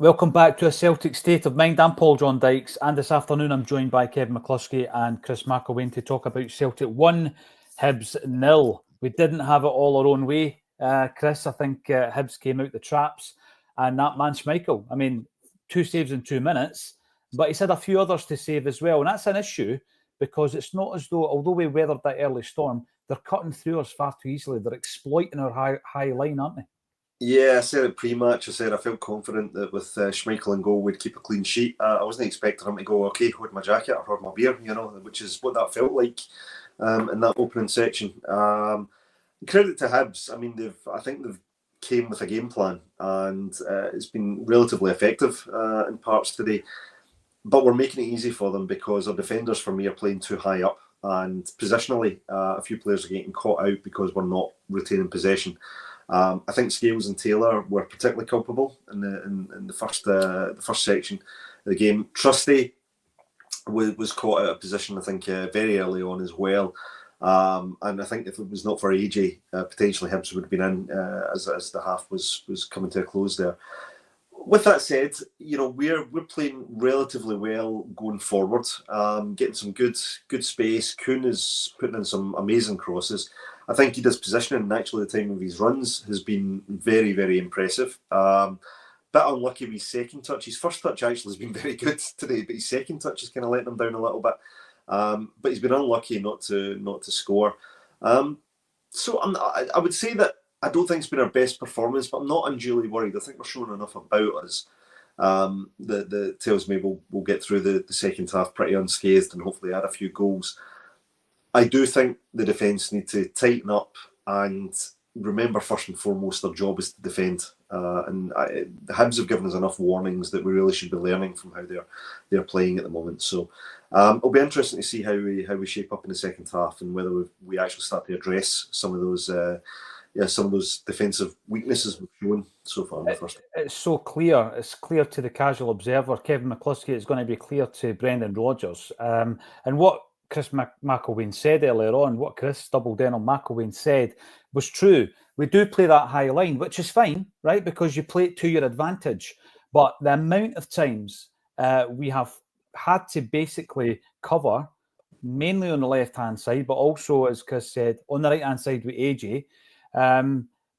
Welcome back to A Celtic State of Mind. I'm Paul John Dykes, and this afternoon I'm joined by Kevin McCluskey and Chris McElwain to talk about Celtic 1, Hibs 0. We didn't have it all our own way, Chris. I think Hibs came out the traps, and that man Schmeichel, I mean, 2 saves in 2 minutes, but he's had a few others to save as well, and that's an issue because it's not as though, although we weathered that early storm, they're cutting through us far too easily. They're exploiting our high line, aren't they? Yeah, I said it pre-match. I said I felt confident that with Schmeichel in goal, we'd keep a clean sheet. I wasn't expecting him to go, okay, hold my jacket or hold my beer, which is what that felt like in that opening section. Credit to Hibs. I mean, I think they've came with a game plan, and it's been relatively effective in parts today. But we're making it easy for them because our defenders, for me, are playing too high up, and positionally, a few players are getting caught out because we're not retaining possession. I think Scales and Taylor were particularly culpable in the first section of the game. Trusty was caught out of position, I think, very early on as well. And I think if it was not for AJ, potentially Hibs would have been in as the half was coming to a close there. With that said, we're playing relatively well going forward, getting some good space. Kuhn is putting in some amazing crosses. I think he does positioning, and actually the time of his runs has been very, very impressive. Bit unlucky with his second touch. His first touch actually has been very good today, but his second touch is kind of letting him down a little bit. But he's been unlucky not to score. So I would say that I don't think it's been our best performance, but I'm not unduly worried. I think we're showing enough about us that tells me we'll get through the second half pretty unscathed and hopefully add a few goals. I do think the defence need to tighten up and remember first and foremost their job is to defend. The Hibs have given us enough warnings that we really should be learning from how they're playing at the moment. So it'll be interesting to see how we shape up in the second half and whether we actually start to address some of those defensive weaknesses we've shown so far in the first. It's so clear. It's clear to the casual observer. Kevin McCluskey, is going to be clear to Brendan Rodgers. And what Chris McElwain said earlier on, what Chris doubled in on McElwain said was true. We do play that high line, which is fine, right? Because you play it to your advantage. But the amount of times we have had to basically cover, mainly on the left-hand side, but also, as Chris said, on the right-hand side with AJ,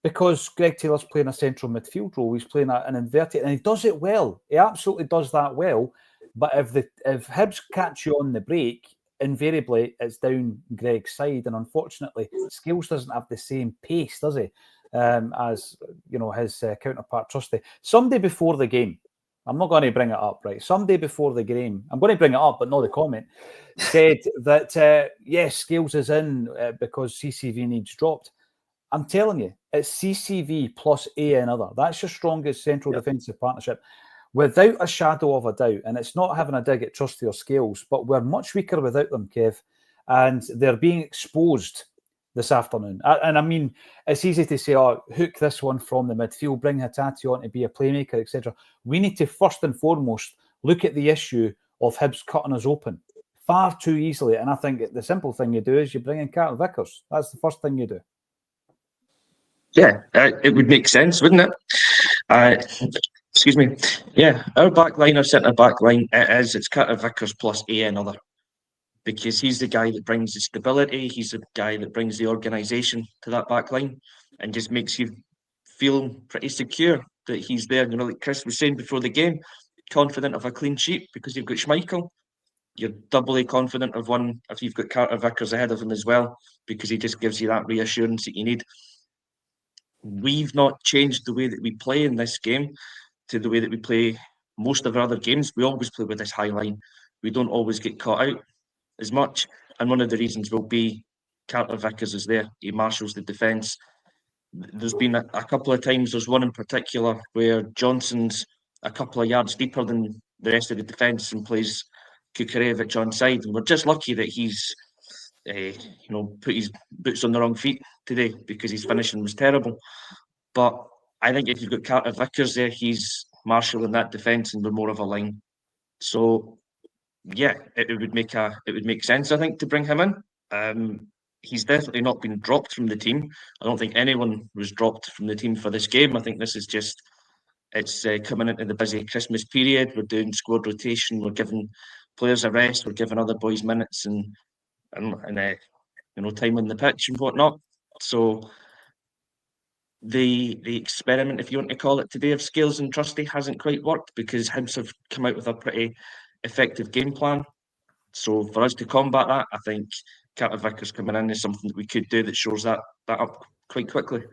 because Greg Taylor's playing a central midfield role. He's playing an inverted, and he does it well. He absolutely does that well. But if Hibs catch you on the break, invariably it's down Greg's side, and unfortunately Scales doesn't have the same pace, does he, as his counterpart Trusty. Someday before the game, I'm not going to bring it up, right? Someday before the game, I'm going to bring it up, but not the comment, said that yes, Scales is in because CCV needs dropped. I'm telling you, it's CCV plus A another. That's your strongest central defensive partnership. Without a shadow of a doubt, and it's not having a dig at Trusty or Scales, but we're much weaker without them, Kev, and they're being exposed this afternoon. And I mean, it's easy to say, hook this one from the midfield, bring Hatate on to be a playmaker, etc. We need to first and foremost look at the issue of Hibs cutting us open far too easily. And I think the simple thing you do is you bring in Carter Vickers. That's the first thing you do. Yeah, it would make sense, wouldn't it? Excuse me. Yeah, our back line, our centre back line, it's Carter Vickers plus A another, because he's the guy that brings the stability. He's the guy that brings the organisation to that back line and just makes you feel pretty secure that he's there. Like Chris was saying before the game, confident of a clean sheet because you've got Schmeichel. You're doubly confident of one if you've got Carter Vickers ahead of him as well, because he just gives you that reassurance that you need. We've not changed the way that we play in this game to the way that we play most of our other games. We always play with this high line. We don't always get caught out as much. And one of the reasons will be Carter Vickers is there. He marshals the defence. There's been a couple of times, there's one in particular where Johnson's a couple of yards deeper than the rest of the defence and plays Kukarevic on side. And we're just lucky that he's put his boots on the wrong feet today because his finishing was terrible. But I think if you've got Carter Vickers there, he's marshalling that defence and we're more of a line. So yeah, it would make sense, I think, to bring him in. He's definitely not been dropped from the team. I don't think anyone was dropped from the team for this game. I think this is just It's coming into the busy Christmas period. We're doing squad rotation. We're giving players a rest. We're giving other boys minutes and time on the pitch and whatnot. So the experiment, if you want to call it today, of Scales and Trusty hasn't quite worked because Hibs have come out with a pretty effective game plan. So for us to combat that, I think Carter Vickers coming in is something that we could do that shows that up quite quickly.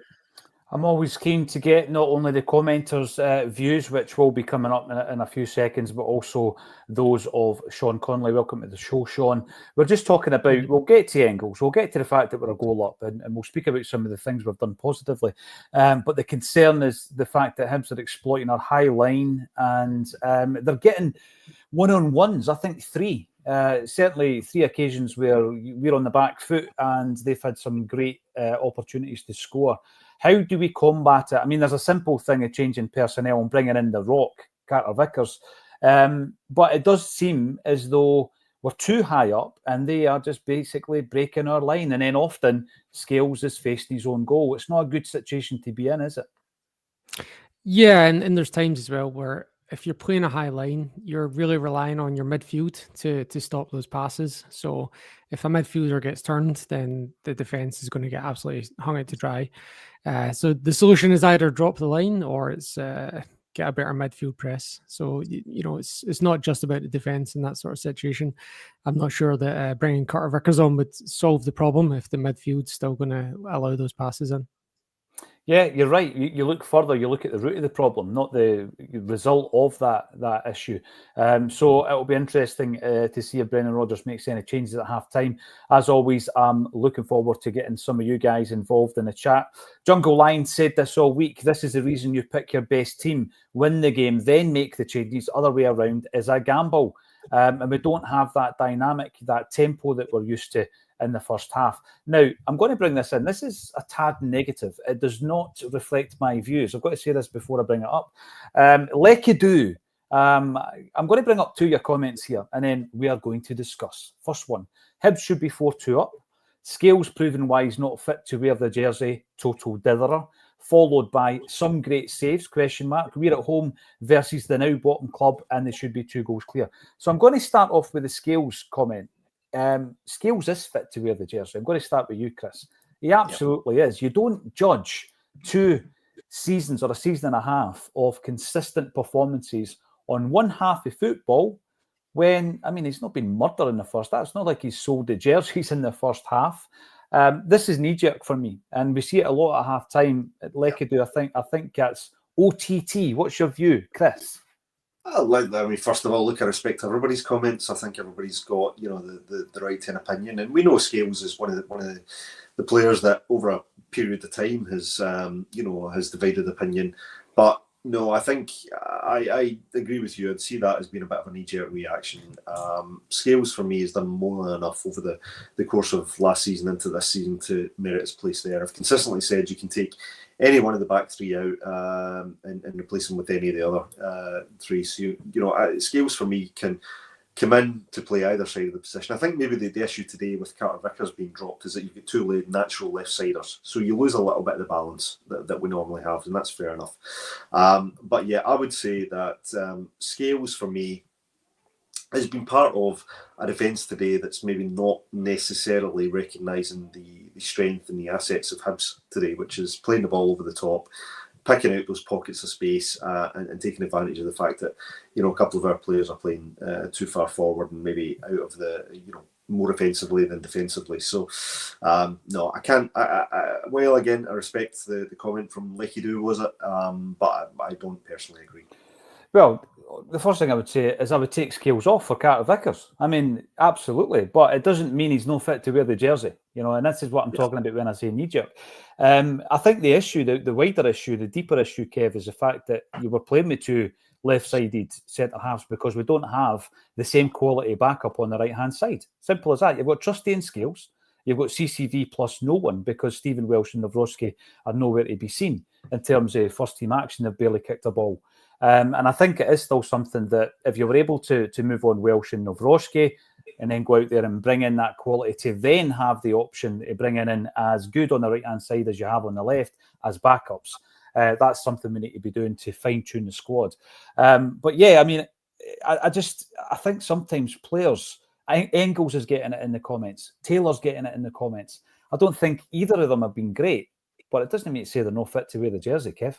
I'm always keen to get not only the commenters' views, which will be coming up in a few seconds, but also those of Sean Connolly. Welcome to the show, Sean. We're just talking about, we'll get to Engels, we'll get to the fact that we're a goal up, and we'll speak about some of the things we've done positively. But the concern is the fact that Hibs are exploiting our high line, and they're getting one-on-ones, I think 3. Certainly 3 occasions where we're on the back foot and they've had some great opportunities to score. How do we combat it? I mean, there's a simple thing of changing personnel and bringing in the Rock, Carter Vickers. But it does seem as though we're too high up and they are just basically breaking our line. And then often Scales is facing his own goal. It's not a good situation to be in, is it? Yeah, and there's times as well where if you're playing a high line, you're really relying on your midfield to stop those passes. So if a midfielder gets turned, then the defence is going to get absolutely hung out to dry. So the solution is either drop the line or it's get a better midfield press. So, it's not just about the defence in that sort of situation. I'm not sure that bringing Carter Vickers on would solve the problem if the midfield's still going to allow those passes in. Yeah, you're right. You look further, you look at the root of the problem, not the result of that issue. So it'll be interesting to see if Brendan Rodgers makes any changes at half-time. As always, I'm looking forward to getting some of you guys involved in the chat. Jungle Lion said this all week. This is the reason you pick your best team, win the game, then make the changes. Other way around is a gamble. And we don't have that dynamic, that tempo that we're used to in the first half. Now, I'm going to bring this in. This is a tad negative. It does not reflect my views. I've got to say this before I bring it up. Lekidu, I'm going to bring up 2 of your comments here, and then we are going to discuss. First one, Hibs should be 4-2 up. Scales proven why he's not fit to wear the jersey, total ditherer. Followed by some great saves, ? We're at home versus the now bottom club, and they should be 2 goals clear. So I'm going to start off with the Scales comment. Scales is fit to wear the jersey. I'm going to start with you, Chris. He absolutely is. You don't judge 2 seasons or a season and a half of consistent performances on one half of football when, I mean, he's not been murdered in the first half. It's not like he's sold the jerseys in the first half. This is knee-jerk for me, and we see it a lot at half-time at Lekidu. I think that's OTT. What's your view, Chris? I mean, first of all, look, I respect everybody's comments. I think everybody's got, the right to an opinion, and we know Scales is one of the players that over a period of time has, has divided opinion. But no, I think I agree with you. I'd see that as being a bit of a knee-jerk reaction. Scales for me has done more than enough over the course of last season into this season to merit his place there. I've consistently said you can take any one of the back 3 out and replace them with any of the other 3. So, Scales for me can come in to play either side of the position. I think maybe the issue today with Carter Vickers being dropped is that you've got 2 natural left-siders. So you lose a little bit of the balance that we normally have, and that's fair enough. But yeah, I would say that Scales for me has been part of a defence today that's maybe not necessarily recognising the strength and the assets of Hibs today, which is playing the ball over the top, picking out those pockets of space and taking advantage of the fact that, a couple of our players are playing too far forward and maybe out of the, more offensively than defensively. So, no, I can't. Well, again, I respect the comment from Lekidu, was it? But I don't personally agree. Well, the first thing I would say is I would take Scales off for Carter Vickers. I mean, absolutely. But it doesn't mean he's not fit to wear the jersey, and this is what I'm talking about when I say knee-jerk. I think the issue, the wider issue, the deeper issue, Kev, is the fact that you were playing with 2 left-sided centre-halves because we don't have the same quality backup on the right-hand side. Simple as that. You've got Trusty and Scales. You've got CCV plus no one because Stephen Welsh and Nawrocki are nowhere to be seen in terms of first-team action. They've barely kicked a ball. And I think it is still something that if you were able to move on Welsh and Nawrocki and then go out there and bring in that quality to then have the option to bring in as good on the right-hand side as you have on the left as backups, That's something we need to be doing to fine-tune the squad. But yeah, I mean, I think sometimes players, I think Engels is getting it in the comments, Taylor's getting it in the comments. I don't think either of them have been great, but it doesn't mean to say they're not fit to wear the jersey, Kev.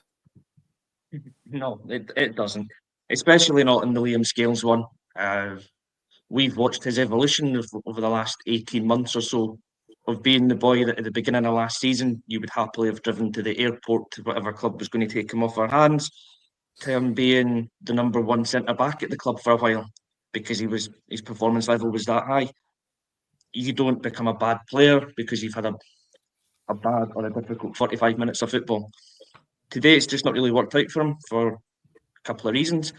No, it doesn't. Especially not in the Liam Scales one. We've watched his evolution over the last 18 months or so of being the boy that at the beginning of last season you would happily have driven to the airport to whatever club was going to take him off our hands, to him being the number one centre-back at the club for a while because his performance level was that high. You don't become a bad player because you've had a bad or a difficult 45 minutes of football. Today, it's just not really worked out for him for a couple of reasons.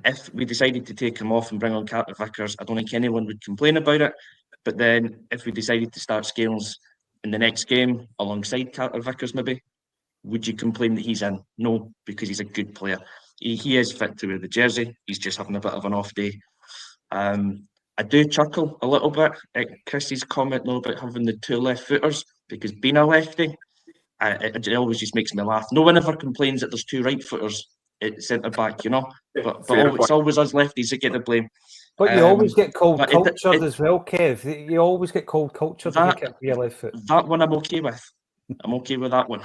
If we decided to take him off and bring on Carter Vickers, I don't think anyone would complain about it. But then if we decided to start Scales in the next game alongside Carter Vickers, maybe, would you complain that he's in? No, because he's a good player. He is fit to wear the jersey. He's just having a bit of an off day. I do chuckle a little bit at Chris's comment though about having the two left footers, because being a lefty, it always just makes me laugh. No one ever complains that there's two right footers at centre back, you know, but it's always us lefties that get the blame. But you always get called cultured as well, Kev. You always get called cultured if you can't be a left foot. That one I'm okay with. I'm okay with that one.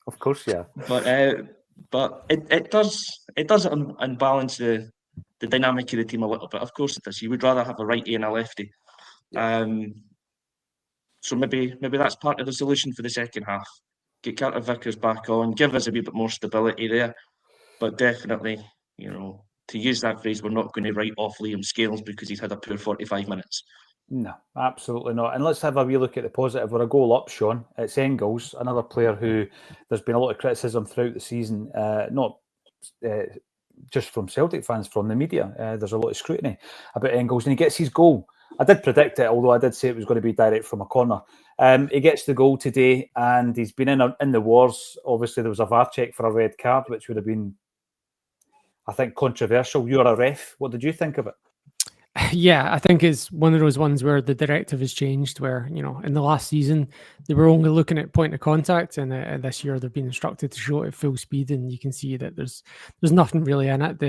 Of course, yeah. But it does unbalance the dynamic of the team a little bit. Of course it does. You would rather have a righty and a lefty. So maybe that's part of the solution for the second half. Get Carter Vickers back on, give us a wee bit more stability there. But definitely, you know, to use that phrase, we're not going to write off Liam Scales because he's had a poor 45 minutes. No, absolutely not. And let's have a wee look at the positive. We're a goal up, Sean. It's Engels, another player who there's been a lot of criticism throughout the season, not just from Celtic fans, from the media. There's a lot of scrutiny about Engels, and he gets his goal. I did predict it, although I did say it was going to be direct from a corner. He gets the goal today, and he's been in the wars. Obviously, there was a VAR check for a red card, which would have been, I think, controversial. You're a ref. What did you think of it? Yeah, I think it's one of those ones where the directive has changed, where, you know, in the last season, they were only looking at point of contact, and this year they've been instructed to show it at full speed, and you can see that there's nothing really in it.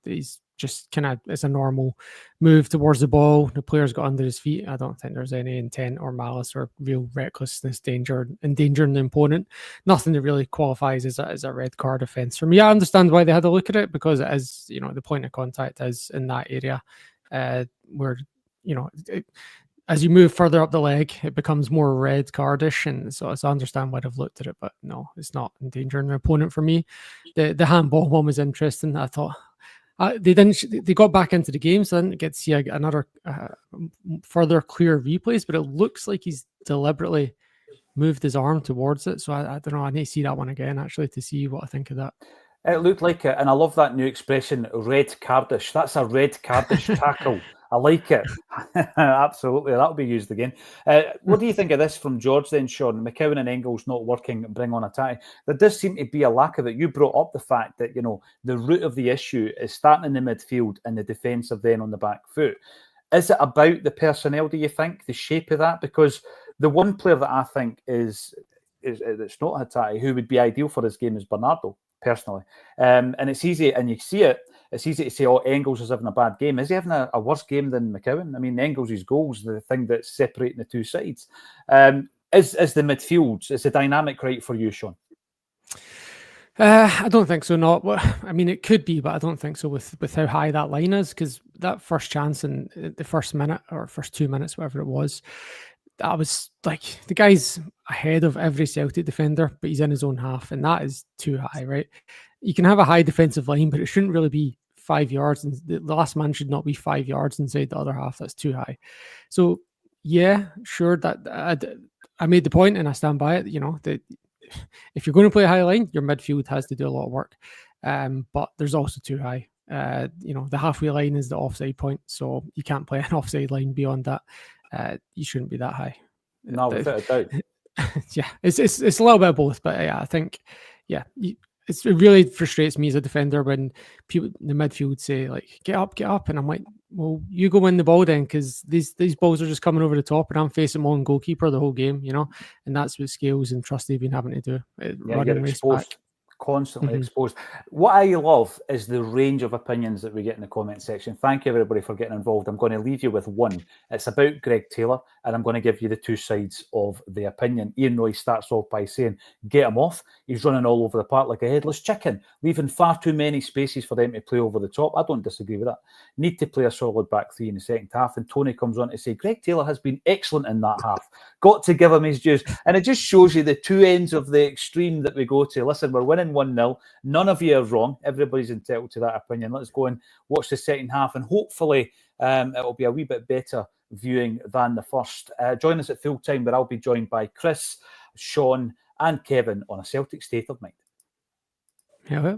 He's just kind of, it's a normal move towards the ball. The player's got under his feet. I don't think there's any intent or malice or real recklessness, endangering the opponent. Nothing that really qualifies as a red card offence for me. I understand why they had to look at it, because it is, you know, the point of contact is in that area. Where, you know, as you move further up the leg, it becomes more red cardish, and so I understand why they've looked at it, but no, it's not endangering the opponent for me. The handball one was interesting. I thought they got back into the game, so I didn't get to see another further clear replays, but it looks like he's deliberately moved his arm towards it. So I don't know. I need to see that one again, actually, to see what I think of that. It looked like it, and I love that new expression, red cardish. That's a red cardish tackle. I like it. Absolutely, that'll be used again. What do you think of this from George then, Sean? McCowan and Engels not working and bring on attack. There does seem to be a lack of it. You brought up the fact that, you know, the root of the issue is starting in the midfield and the defence are then on the back foot. Is it about the personnel, do you think, the shape of that? Because the one player that I think is it's not Hatate, who would be ideal for this game, is Bernardo, personally. And it's easy, and you see it, it's easy to say, oh, Engels is having a bad game. Is he having a worse game than McCowan? I mean, Engels' goals, the thing that's separating the two sides. Is the midfield, is the dynamic right for you, Sean? I don't think so. Not. I mean, it could be, but I don't think so with how high that line is, because that first chance in the first minute or first 2 minutes, whatever it was, that was like, the guy's ahead of every Celtic defender, but he's in his own half, and that is too high, right? You can have a high defensive line, but it shouldn't really be 5 yards, and the last man should not be 5 yards inside the other half. That's too high. So yeah, sure, that I made the point, and I stand by it. You know, that if you're going to play a high line, your midfield has to do a lot of work, but there's also too high. You know, the halfway line is the offside point, so you can't play an offside line beyond that. You shouldn't be that high. No, without a doubt. Yeah, it's a little bit of both, but yeah, I think, yeah, it really frustrates me as a defender when people in the midfield say like, get up. And I'm like, well, you go win the ball then, because these balls are just coming over the top and I'm facing my own goalkeeper the whole game, you know? And that's what Scales and Trusty have been having to do. Run you're and race exposed. back. Constantly exposed. What I love is the range of opinions that we get in the comment section. Thank you, everybody, for getting involved. I'm going to leave you with one. It's about Greg Taylor, and I'm going to give you the two sides of the opinion. Ian Roy starts off by saying, get him off. He's running all over the park like a headless chicken, leaving far too many spaces for them to play over the top. I don't disagree with that. Need to play a solid back three in the second half. And Tony comes on to say, Greg Taylor has been excellent in that half. Got to give him his dues. And it just shows you the two ends of the extreme that we go to. Listen, we're winning 1-0. None of you are wrong. Everybody's entitled to that opinion. Let's go and watch the second half, and hopefully it will be a wee bit better viewing than the first. Join us at full time, where I'll be joined by Chris, Sean, and Kevin on a Celtic State of Mind. Yeah.